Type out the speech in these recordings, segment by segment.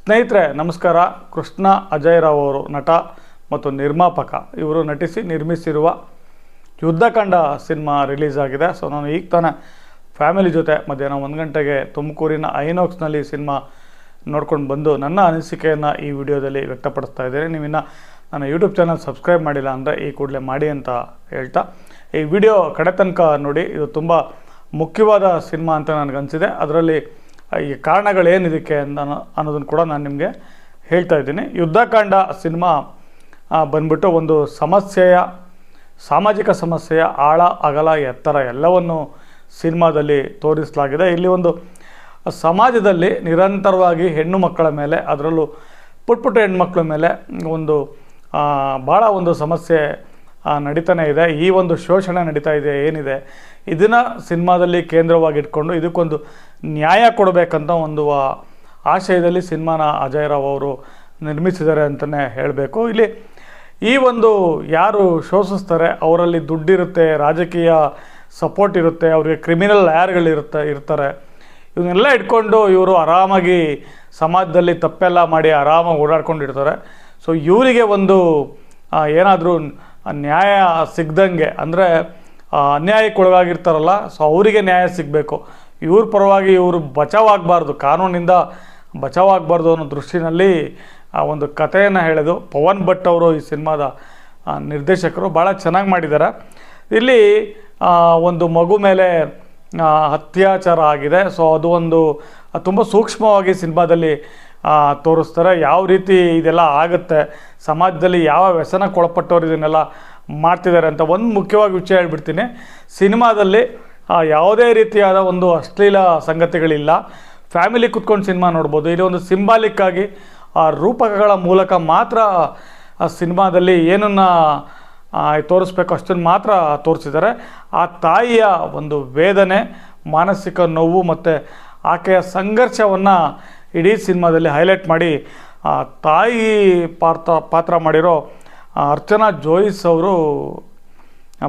ಸ್ನೇಹಿತರೆ ನಮಸ್ಕಾರ. ಕೃಷ್ಣ ಅಜಯ್ ರಾವ್ ಅವರು ನಟ ಮತ್ತು ನಿರ್ಮಾಪಕ. ಇವರು ನಟಿಸಿ ನಿರ್ಮಿಸಿರುವ ಯುದ್ಧಕಾಂಡ ಸಿನಿಮಾ ರಿಲೀಸ್ ಆಗಿದೆ. ಸೊ ನಾನು ಈಗ ತಾನೇ ಫ್ಯಾಮಿಲಿ ಜೊತೆ ಮಧ್ಯಾಹ್ನ 1 ಗಂಟೆಗೆ ತುಮಕೂರಿನ ಐನಾಕ್ಸ್ನಲ್ಲಿ ಸಿನಿಮಾ ನೋಡ್ಕೊಂಡು ಬಂದು ನನ್ನ ಅನಿಸಿಕೆಯನ್ನು ಈ ವಿಡಿಯೋದಲ್ಲಿ ವ್ಯಕ್ತಪಡಿಸ್ತಾ ಇದ್ದೇನೆ. ನೀವಿನ್ನು ನನ್ನ ಯೂಟ್ಯೂಬ್ ಚಾನಲ್ ಸಬ್ಸ್ಕ್ರೈಬ್ ಮಾಡಿಲ್ಲ ಅಂದರೆ ಈ ಕೂಡಲೇ ಮಾಡಿ ಅಂತ ಹೇಳ್ತಾ ಈ ವಿಡಿಯೋ ಕಡೆ ತನಕ ನೋಡಿ. ಇದು ತುಂಬ ಮುಖ್ಯವಾದ ಸಿನಿಮಾ ಅಂತ ನನಗನ್ಸಿದೆ. ಅದರಲ್ಲಿ ಈ ಕಾರಣಗಳೇನಿದಕ್ಕೆ ಅನ್ನೋದನ್ನು ಕೂಡ ನಾನು ನಿಮಗೆ ಹೇಳ್ತಾ ಇದ್ದೀನಿ. ಯುದ್ಧಕಾಂಡ ಸಿನಿಮಾ ಬಂದ್ಬಿಟ್ಟು ಒಂದು ಸಾಮಾಜಿಕ ಸಮಸ್ಯೆಯ ಆಳ ಅಗಲ ಎತ್ತರ ಎಲ್ಲವನ್ನು ಸಿನಿಮಾದಲ್ಲಿ ತೋರಿಸಲಾಗಿದೆ. ಇಲ್ಲಿ ಒಂದು ಸಮಾಜದಲ್ಲಿ ನಿರಂತರವಾಗಿ ಹೆಣ್ಣು ಮಕ್ಕಳ ಮೇಲೆ, ಅದರಲ್ಲೂ ಪುಟ್ಟ ಹೆಣ್ಮಕ್ಳ ಮೇಲೆ ಒಂದು ಭಾಳ ಒಂದು ಸಮಸ್ಯೆ ನಡೀತಾನೆ ಇದೆ. ಈ ಒಂದು ಶೋಷಣೆ ನಡೀತಾ ಇದೆ ಏನಿದೆ, ಇದನ್ನು ಸಿನಿಮಾದಲ್ಲಿ ಕೇಂದ್ರವಾಗಿಟ್ಕೊಂಡು ಇದಕ್ಕೊಂದು ನ್ಯಾಯ ಕೊಡಬೇಕಂತ ಒಂದು ಆಶಯದಲ್ಲಿ ಸಿನಿಮಾನ ಅಜಯ್ ರಾವ್ ಅವರು ನಿರ್ಮಿಸಿದ್ದಾರೆ ಅಂತಲೇ ಹೇಳಬೇಕು. ಇಲ್ಲಿ ಈ ಒಂದು ಯಾರು ಶೋಷಿಸ್ತಾರೆ ಅವರಲ್ಲಿ ದುಡ್ಡಿರುತ್ತೆ, ರಾಜಕೀಯ ಸಪೋರ್ಟ್ ಇರುತ್ತೆ, ಅವ್ರಿಗೆ ಕ್ರಿಮಿನಲ್ ಇರ್ತಾರೆ. ಇವನ್ನೆಲ್ಲ ಇಟ್ಕೊಂಡು ಇವರು ಆರಾಮಾಗಿ ಸಮಾಜದಲ್ಲಿ ತಪ್ಪೆಲ್ಲ ಮಾಡಿ ಆರಾಮಾಗಿ ಓಡಾಡ್ಕೊಂಡಿರ್ತಾರೆ. ಸೊ ಇವರಿಗೆ ಒಂದು ಏನಾದರೂ ನ್ಯಾಯ ಸಿಗ್ದಂಗೆ, ಅಂದರೆ ಅನ್ಯಾಯಕ್ಕೆ ಒಳಗಾಗಿರ್ತಾರಲ್ಲ, ಸೊ ಅವರಿಗೆ ನ್ಯಾಯ ಸಿಗಬೇಕು. ಇವ್ರ ಪರವಾಗಿ ಇವರು ಬಚಾವಾಗಬಾರ್ದು, ಕಾನೂನಿಂದ ಬಚಾವಾಗಬಾರ್ದು ಅನ್ನೋ ದೃಷ್ಟಿನಲ್ಲಿ ಒಂದು ಕಥೆಯನ್ನು ಹೇಳೋದು ಪವನ್ ಭಟ್ ಅವರು ಈ ಸಿನಿಮಾದ ನಿರ್ದೇಶಕರು ಭಾಳ ಚೆನ್ನಾಗಿ ಮಾಡಿದ್ದಾರೆ. ಇಲ್ಲಿ ಒಂದು ಮಗು ಮೇಲೆ ಅತ್ಯಾಚಾರ ಆಗಿದೆ. ಸೊ ಅದು ಒಂದು ತುಂಬ ಸೂಕ್ಷ್ಮವಾಗಿ ಸಿನಿಮಾದಲ್ಲಿ ತೋರಿಸ್ತಾರೆ. ಯಾವ ರೀತಿ ಇದೆಲ್ಲ ಆಗುತ್ತೆ, ಸಮಾಜದಲ್ಲಿ ಯಾವ ವ್ಯಸನಕ್ಕೆ ಒಳಪಟ್ಟವ್ರು ಇದನ್ನೆಲ್ಲ ಮಾಡ್ತಿದ್ದಾರೆ ಅಂತ ಒಂದು ಮುಖ್ಯವಾಗಿ ವಿಷಯ ಹೇಳ್ಬಿಡ್ತೀನಿ. ಸಿನಿಮಾದಲ್ಲಿ ಯಾವುದೇ ರೀತಿಯಾದ ಒಂದು ಅಶ್ಲೀಲ ಸಂಗತಿಗಳಿಲ್ಲ. ಫ್ಯಾಮಿಲಿ ಕುತ್ಕೊಂಡು ಸಿನಿಮಾ ನೋಡ್ಬೋದು. ಇಲ್ಲಿ ಒಂದು ಸಿಂಬಾಲಿಕ್ಕಾಗಿ ರೂಪಕಗಳ ಮೂಲಕ ಮಾತ್ರ ಆ ಸಿನಿಮಾದಲ್ಲಿ ಏನನ್ನು ತೋರಿಸ್ಬೇಕು ಅಷ್ಟನ್ನು ಮಾತ್ರ ತೋರಿಸಿದ್ದಾರೆ. ಆ ತಾಯಿಯ ಒಂದು ವೇದನೆ, ಮಾನಸಿಕ ನೋವು ಮತ್ತು ಆಕೆಯ ಸಂಘರ್ಷವನ್ನು ಇಡೀ ಸಿನಿಮಾದಲ್ಲಿ ಹೈಲೈಟ್ ಮಾಡಿ ತಾಯಿ ಪಾತ್ರ ಮಾಡಿರೋ ಅರ್ಚನಾ ಜೋಯಿಸ್ ಅವರು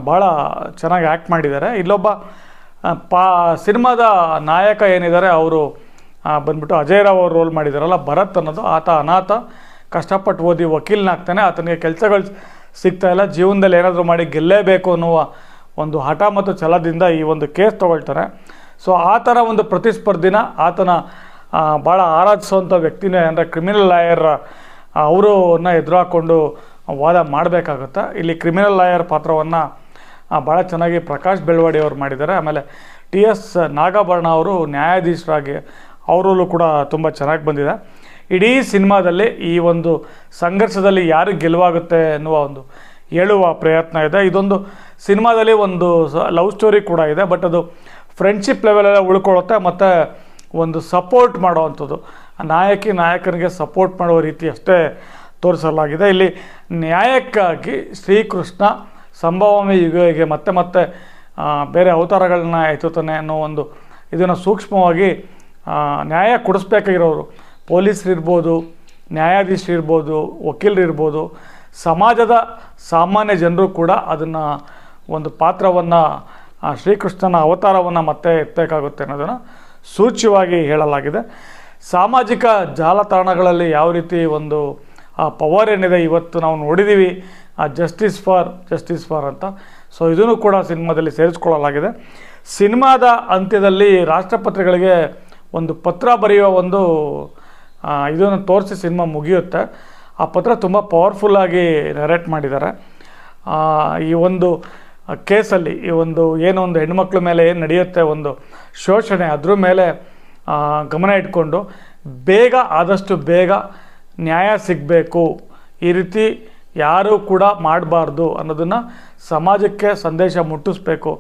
ಭಾಳ ಚೆನ್ನಾಗಿ ಆ್ಯಕ್ಟ್ ಮಾಡಿದ್ದಾರೆ. ಇಲ್ಲೊಬ್ಬ ಸಿನಿಮಾದ ನಾಯಕ ಏನಿದ್ದಾರೆ ಅವರು ಬಂದ್ಬಿಟ್ಟು ಅಜಯ್ ರಾವ್ ಅವರು ರೋಲ್ ಮಾಡಿದಾರಲ್ಲ, ಭರತ್ ಅನ್ನೋದು. ಆತ ಅನಾಥ, ಕಷ್ಟಪಟ್ಟು ಓದಿ ವಕೀಲನಾಗ್ತಾನೆ. ಆತನಿಗೆ ಕೆಲಸಗಳು ಸಿಗ್ತಾಯಿಲ್ಲ. ಜೀವನದಲ್ಲಿ ಏನಾದರೂ ಮಾಡಿ ಗೆಲ್ಲೇಬೇಕು ಅನ್ನುವ ಒಂದು ಹಠ ಮತ್ತು ಛಲದಿಂದ ಈ ಒಂದು ಕೇಸ್ ತೊಗೊಳ್ತಾನೆ. ಸೊ ಆ ಥರ ಒಂದು ಪ್ರತಿಸ್ಪರ್ಧಿನ ಆತನ ಭಾಳ ಆರಾಧಿಸುವಂಥ ವ್ಯಕ್ತಿನೇ, ಅಂದರೆ ಕ್ರಿಮಿನಲ್ ಲಾಯರ್ ಅವರನ್ನ ಎದುರು ಹಾಕ್ಕೊಂಡು ವಾದ ಮಾಡಬೇಕಾಗುತ್ತೆ. ಇಲ್ಲಿ ಕ್ರಿಮಿನಲ್ ಲಾಯರ್ ಪಾತ್ರವನ್ನು ಭಾಳ ಚೆನ್ನಾಗಿ ಪ್ರಕಾಶ್ ಬೆಳವಾಡಿ ಅವರು ಮಾಡಿದ್ದಾರೆ. ಆಮೇಲೆ TS ನಾಗಾಭರಣ ಅವರು ನ್ಯಾಯಾಧೀಶರಾಗಿ ಅವರಲ್ಲೂ ಕೂಡ ತುಂಬ ಚೆನ್ನಾಗಿ ಬಂದಿದೆ. ಇಡೀ ಸಿನಿಮಾದಲ್ಲಿ ಈ ಒಂದು ಸಂಘರ್ಷದಲ್ಲಿ ಯಾರು ಗೆಲುವಾಗುತ್ತೆ ಅನ್ನುವ ಒಂದು ಹೇಳುವ ಪ್ರಯತ್ನ ಇದೆ. ಇದೊಂದು ಸಿನಿಮಾದಲ್ಲಿ ಒಂದು ಲವ್ ಸ್ಟೋರಿ ಕೂಡ ಇದೆ, ಬಟ್ ಅದು ಫ್ರೆಂಡ್ಶಿಪ್ ಲೆವೆಲೆಲ್ಲ ಉಳ್ಕೊಳ್ಳುತ್ತೆ. ಮತ್ತು ಒಂದು ಸಪೋರ್ಟ್ ಮಾಡೋವಂಥದ್ದು, ನಾಯಕನಿಗೆ ಸಪೋರ್ಟ್ ಮಾಡುವ ರೀತಿ ಅಷ್ಟೇ ತೋರಿಸಲಾಗಿದೆ. ಇಲ್ಲಿ ನ್ಯಾಯಕ್ಕಾಗಿ ಶ್ರೀಕೃಷ್ಣ ಸಂಭವಾಮಿ ಯುಗಗೆ ಮತ್ತೆ ಬೇರೆ ಅವತಾರಗಳನ್ನ ಎತ್ತುತ್ತಾನೆ ಅನ್ನೋ ಒಂದು ಇದನ್ನು ಸೂಕ್ಷ್ಮವಾಗಿ ನ್ಯಾಯ ಕೊಡಿಸ್ಬೇಕಾಗಿರೋರು ಪೊಲೀಸರಿರ್ಬೋದು, ನ್ಯಾಯಾಧೀಶರಿರ್ಬೋದು, ವಕೀಲರಿರ್ಬೋದು, ಸಮಾಜದ ಸಾಮಾನ್ಯ ಜನರು ಕೂಡ ಅದನ್ನು ಒಂದು ಪಾತ್ರವನ್ನು ಶ್ರೀಕೃಷ್ಣನ ಅವತಾರವನ್ನು ಮತ್ತೆ ಎತ್ತಬೇಕಾಗುತ್ತೆ ಅನ್ನೋದನ್ನು ಸೂಚ್ಯವಾಗಿ ಹೇಳಲಾಗಿದೆ. ಸಾಮಾಜಿಕ ಜಾಲತಾಣಗಳಲ್ಲಿ ಯಾವ ರೀತಿ ಒಂದು ಪವರ್ ಏನಿದೆ ಇವತ್ತು ನಾವು ನೋಡಿದ್ದೀವಿ, ಜಸ್ಟಿಸ್ ಫಾರ್ ಅಂತ. ಸೊ ಇದನ್ನು ಕೂಡ ಸಿನಿಮಾದಲ್ಲಿ ಸೇರಿಸ್ಕೊಳ್ಳಲಾಗಿದೆ. ಸಿನಿಮಾದ ಅಂತ್ಯದಲ್ಲಿ ರಾಷ್ಟ್ರಪತಿಗಳಿಗೆ ಒಂದು ಪತ್ರ ಬರೆಯುವ ಒಂದು ಇದನ್ನು ತೋರಿಸಿ ಸಿನಿಮಾ ಮುಗಿಯುತ್ತೆ. ಆ ಪತ್ರ ತುಂಬ ಪವರ್ಫುಲ್ಲಾಗಿ ನರೇಟ್ ಮಾಡಿದ್ದಾರೆ. ಈ ಒಂದು ಕೇಸಲ್ಲಿ ಈ ಒಂದು ಏನೋ ಒಂದು ಹೆಣ್ಮಕ್ಳ ಮೇಲೆ ಏನು ನಡೆಯುತ್ತೆ ಒಂದು ಶೋಷಣೆ, ಅದ್ರ ಮೇಲೆ ಗಮನ ಇಟ್ಕೊಂಡು ಆದಷ್ಟು ಬೇಗ ನ್ಯಾಯ ಸಿಗಬೇಕು, ಈ ರೀತಿ ಯಾರೂ ಕೂಡ ಮಾಡಬಾರ್ದು ಅನ್ನೋದನ್ನು ಸಮಾಜಕ್ಕೆ ಸಂದೇಶ ಮುಟ್ಟಿಸ್ಬೇಕು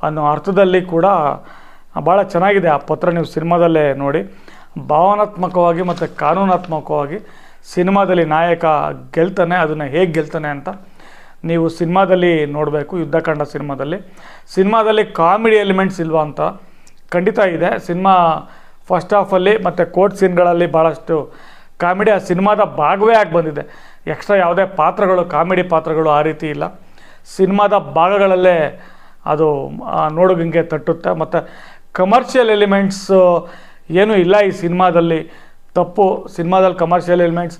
ಅನ್ನೋ ಅರ್ಥದಲ್ಲಿ ಕೂಡ ಭಾಳ ಚೆನ್ನಾಗಿದೆ ಆ ಪತ್ರ. ನೀವು ಸಿನಿಮಾದಲ್ಲೇ ನೋಡಿ. ಭಾವನಾತ್ಮಕವಾಗಿ ಮತ್ತು ಕಾನೂನಾತ್ಮಕವಾಗಿ ಸಿನಿಮಾದಲ್ಲಿ ನಾಯಕ ಗೆಲ್ತಾನೆ. ಅದನ್ನು ಹೇಗೆ ಗೆಲ್ತಾನೆ ಅಂತ ನೀವು ಸಿನಿಮಾದಲ್ಲಿ ನೋಡಬೇಕು. ಯುದ್ಧಕಾಂಡ ಸಿನಿಮಾದಲ್ಲಿ ಕಾಮಿಡಿ ಎಲಿಮೆಂಟ್ಸ್ ಇಲ್ವಾ ಅಂತ ಖಂಡಿತ ಇದೆ. ಸಿನಿಮಾ ಫಸ್ಟ್ ಹಾಫಲ್ಲಿ ಮತ್ತು ಕೋರ್ಟ್ ಸೀನ್ಗಳಲ್ಲಿ ಭಾಳಷ್ಟು ಕಾಮಿಡಿ ಆ ಸಿನಿಮಾದ ಭಾಗವೇ ಆಗಿ ಬಂದಿದೆ. ಎಕ್ಸ್ಟ್ರಾ ಯಾವುದೇ ಪಾತ್ರಗಳು, ಕಾಮಿಡಿ ಪಾತ್ರಗಳು ಆ ರೀತಿ ಇಲ್ಲ. ಸಿನಿಮಾದ ಭಾಗಗಳಲ್ಲೇ ಅದು ನೋಡೋಂಗೆ ತಟ್ಟುತ್ತೆ. ಮತ್ತು ಕಮರ್ಷಿಯಲ್ ಎಲಿಮೆಂಟ್ಸ್ ಏನೂ ಇಲ್ಲ ಈ ಸಿನಿಮಾದಲ್ಲಿ. ತಪ್ಪು. ಸಿನಿಮಾದಲ್ಲಿ ಕಮರ್ಷಿಯಲ್ ಎಲಿಮೆಂಟ್ಸ್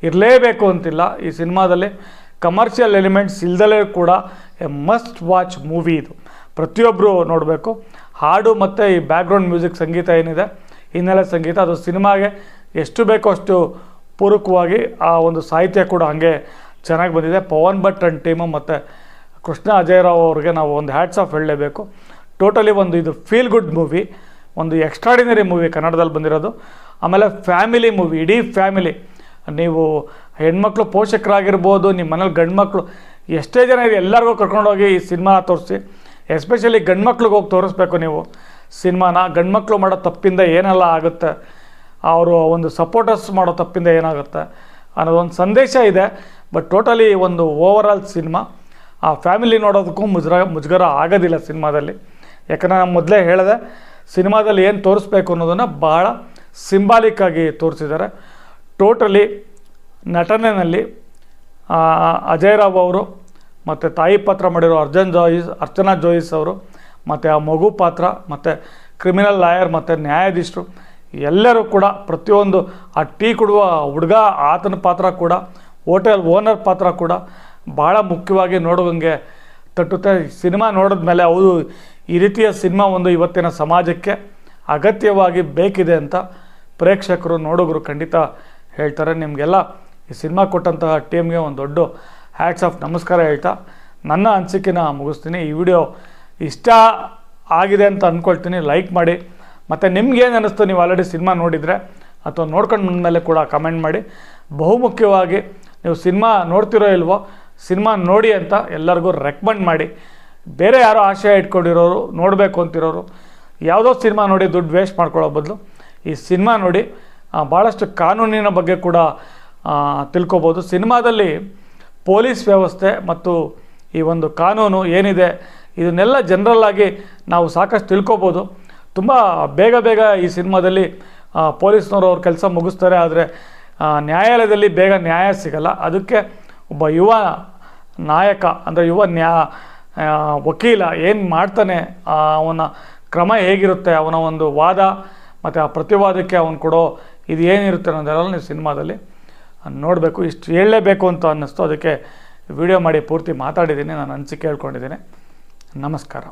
ಇರಲೇಬೇಕು ಅಂತಿಲ್ಲ. ಈ ಸಿನಿಮಾದಲ್ಲಿ ಕಮರ್ಷಿಯಲ್ ಎಲಿಮೆಂಟ್ಸ್ ಇಲ್ದಲೇ ಕೂಡ ಎ ಮಸ್ಟ್ ವಾಚ್ ಮೂವಿ ಇದು. ಪ್ರತಿಯೊಬ್ಬರು ನೋಡಬೇಕು. ಹಾಡು ಮತ್ತು ಈ ಬ್ಯಾಕ್ಗ್ರೌಂಡ್ ಮ್ಯೂಸಿಕ್ ಸಂಗೀತ ಏನಿದೆ, ಹಿನ್ನೆಲೆ ಸಂಗೀತ, ಅದು ಸಿನಿಮಾಗೆ ಎಷ್ಟು ಬೇಕೋ ಅಷ್ಟು ಪೂರಕವಾಗಿ ಆ ಒಂದು ಸಾಹಿತ್ಯ ಕೂಡ ಹಾಗೆ ಚೆನ್ನಾಗಿ ಬಂದಿದೆ. ಪವನ್ ಭಟ್ ಆ್ಯಂಡ್ ಟೀಮು ಮತ್ತು ಕೃಷ್ಣ ಅಜಯರಾವ್ ಅವ್ರಿಗೆ ನಾವು ಒಂದು ಹ್ಯಾಟ್ಸ್ ಆಫ್ ಹೇಳಲೇಬೇಕು. ಟೋಟಲಿ ಒಂದು ಇದು ಫೀಲ್ ಗುಡ್ ಮೂವಿ, ಒಂದು ಎಕ್ಸ್ಟ್ರಾಡಿನರಿ ಮೂವಿ ಕನ್ನಡದಲ್ಲಿ ಬಂದಿರೋದು. ಆಮೇಲೆ ಫ್ಯಾಮಿಲಿ ಮೂವಿ, ಇಡೀ ಫ್ಯಾಮಿಲಿ, ನೀವು ಹೆಣ್ಮಕ್ಳು ಪೋಷಕರಾಗಿರ್ಬೋದು, ನಿಮ್ಮ ಮನೇಲಿ ಗಂಡು ಮಕ್ಕಳು ಎಷ್ಟೇ ಜನ ಇದೆ ಎಲ್ಲರಿಗೂ ಕರ್ಕೊಂಡೋಗಿ ಈ ಸಿನಿಮಾ ತೋರಿಸಿ. ಎಸ್ಪೆಷಲಿ ಗಂಡು ಮಕ್ಳಿಗೆ ಹೋಗಿ ತೋರಿಸ್ಬೇಕು ನೀವು ಸಿನಿಮಾನ. ಗಂಡು ಮಕ್ಕಳು ಮಾಡೋ ತಪ್ಪಿಂದ ಏನೆಲ್ಲ ಆಗುತ್ತೆ, ಅವರು ಒಂದು ಸಪೋರ್ಟರ್ಸ್ ಮಾಡೋ ತಪ್ಪಿಂದ ಏನಾಗುತ್ತೆ ಅನ್ನೋದೊಂದು ಸಂದೇಶ ಇದೆ. ಬಟ್ ಟೋಟಲಿ ಒಂದು ಓವರಾಲ್ ಸಿನಿಮಾ ಆ ಫ್ಯಾಮಿಲಿ ನೋಡೋದಕ್ಕೂ ಮುಜುಗರ ಆಗೋದಿಲ್ಲ ಸಿನಿಮಾದಲ್ಲಿ. ಯಾಕಂದರೆ ನಾನು ಮೊದಲೇ ಹೇಳಿದೆ, ಸಿನಿಮಾದಲ್ಲಿ ಏನು ತೋರಿಸ್ಬೇಕು ಅನ್ನೋದನ್ನು ಭಾಳ ಸಿಂಬಾಲಿಕ್ಕಾಗಿ ತೋರಿಸಿದ್ದಾರೆ. ಟೋಟಲಿ ನಟನೆಯಲ್ಲಿ ಅಜಯ್ ರಾವ್ ಅವರು ಮತ್ತು ತಾಯಿ ಪಾತ್ರ ಮಾಡಿರೋ ಅರ್ಚನಾ ಜೋಯಿಸ್ ಅವರು, ಮತ್ತು ಆ ಮಗು ಪಾತ್ರ, ಮತ್ತು ಕ್ರಿಮಿನಲ್ ಲಾಯರ್ ಮತ್ತು ನ್ಯಾಯಾಧೀಶರು ಎಲ್ಲರೂ ಕೂಡ ಪ್ರತಿಯೊಂದು, ಆ ಟೀ ಕೊಡುವ ಹುಡುಗ ಆತನ ಪಾತ್ರ ಕೂಡ, ಹೋಟೆಲ್ ಓನರ್ ಪಾತ್ರ ಕೂಡ ಭಾಳ ಮುಖ್ಯವಾಗಿ ನೋಡುವಂಗೆ ತಟ್ಟುತ್ತೆ. ಸಿನಿಮಾ ನೋಡಿದ್ಮೇಲೆ ಹೌದು, ಈ ರೀತಿಯ ಸಿನಿಮಾ ಒಂದು ಇವತ್ತಿನ ಸಮಾಜಕ್ಕೆ ಅಗತ್ಯವಾಗಿ ಬೇಕಿದೆ ಅಂತ ಪ್ರೇಕ್ಷಕರು ನೋಡುಗರು ಖಂಡಿತ ಹೇಳ್ತಾರೆ. ನಿಮಗೆಲ್ಲ ಈ ಸಿನಿಮಾ ಕೊಟ್ಟಂತಹ ಟೀಮ್ಗೆ ಒಂದು ದೊಡ್ಡ ಹ್ಯಾಟ್ಸ್ ಆಫ್ ನಮಸ್ಕಾರ ಹೇಳ್ತಾ ನನ್ನ ಅನಿಸಿಕೆನ ಮುಗಿಸ್ತೀನಿ. ಈ ವಿಡಿಯೋ ಇಷ್ಟ ಆಗಿದೆ ಅಂತ ಅಂದ್ಕೊಳ್ತೀನಿ. ಲೈಕ್ ಮಾಡಿ, ಮತ್ತು ನಿಮ್ಗೇನು ಅನ್ನಿಸ್ತು, ನೀವು ಆಲ್ರೆಡಿ ಸಿನಿಮಾ ನೋಡಿದರೆ ಅಥವಾ ನೋಡ್ಕೊಂಡು ಬಂದಮೇಲೆ ಕೂಡ ಕಮೆಂಟ್ ಮಾಡಿ. ಬಹುಮುಖ್ಯವಾಗಿ ನೀವು ಸಿನಿಮಾ ನೋಡ್ತಿರೋ ಇಲ್ವೋ, ಸಿನಿಮಾ ನೋಡಿ ಅಂತ ಎಲ್ಲರಿಗೂ ರೆಕಮೆಂಡ್ ಮಾಡಿ. ಬೇರೆ ಯಾರೋ ಆಶಯ ಇಟ್ಕೊಂಡಿರೋರು, ನೋಡಬೇಕು ಅಂತಿರೋರು ಯಾವುದೋ ಸಿನಿಮಾ ನೋಡಿ ದುಡ್ಡು ವೇಸ್ಟ್ ಮಾಡ್ಕೊಳ್ಳೋ ಬದಲು ಈ ಸಿನಿಮಾ ನೋಡಿ ಭಾಳಷ್ಟು ಕಾನೂನಿನ ಬಗ್ಗೆ ಕೂಡ ತಿಳ್ಕೊಬೋದು. ಸಿನಿಮಾದಲ್ಲಿ ಪೊಲೀಸ್ ವ್ಯವಸ್ಥೆ ಮತ್ತು ಈ ಒಂದು ಕಾನೂನು ಏನಿದೆ ಇದನ್ನೆಲ್ಲ ಜನರಲ್ಲಾಗಿ ನಾವು ಸಾಕಷ್ಟು ತಿಳ್ಕೊಬೋದು. ತುಂಬ ಬೇಗ ಈ ಸಿನಿಮಾದಲ್ಲಿ ಪೊಲೀಸ್ನವರು ಅವ್ರ ಕೆಲಸ ಮುಗಿಸ್ತಾರೆ. ಆದರೆ ನ್ಯಾಯಾಲಯದಲ್ಲಿ ಬೇಗ ನ್ಯಾಯ ಸಿಗಲ್ಲ. ಅದಕ್ಕೆ ಒಬ್ಬ ಯುವ ನಾಯಕ ಅಂದರೆ ವಕೀಲ ಏನು ಮಾಡ್ತಾನೆ, ಅವನ ಕ್ರಮ ಹೇಗಿರುತ್ತೆ, ಅವನ ಒಂದು ವಾದ ಮತ್ತು ಆ ಪ್ರತಿವಾದಕ್ಕೆ ಅವನು ಕೊಡೋ ಇದು ಏನಿರುತ್ತೆ ಅನ್ನೋದೆಲ್ಲ ನೀವು ಸಿನಿಮಾದಲ್ಲಿ ನೋಡಬೇಕು. ಇಷ್ಟು ಹೇಳಲೇಬೇಕು ಅಂತ ಅನ್ನಿಸ್ತು, ಅದಕ್ಕೆ ವಿಡಿಯೋ ಮಾಡಿ ಪೂರ್ತಿ ಮಾತಾಡಿದ್ದೀನಿ, ನಾನು ಅನಿಸಿಕೆ ಹೇಳ್ಕೊಂಡಿದ್ದೀನಿ. ನಮಸ್ಕಾರ.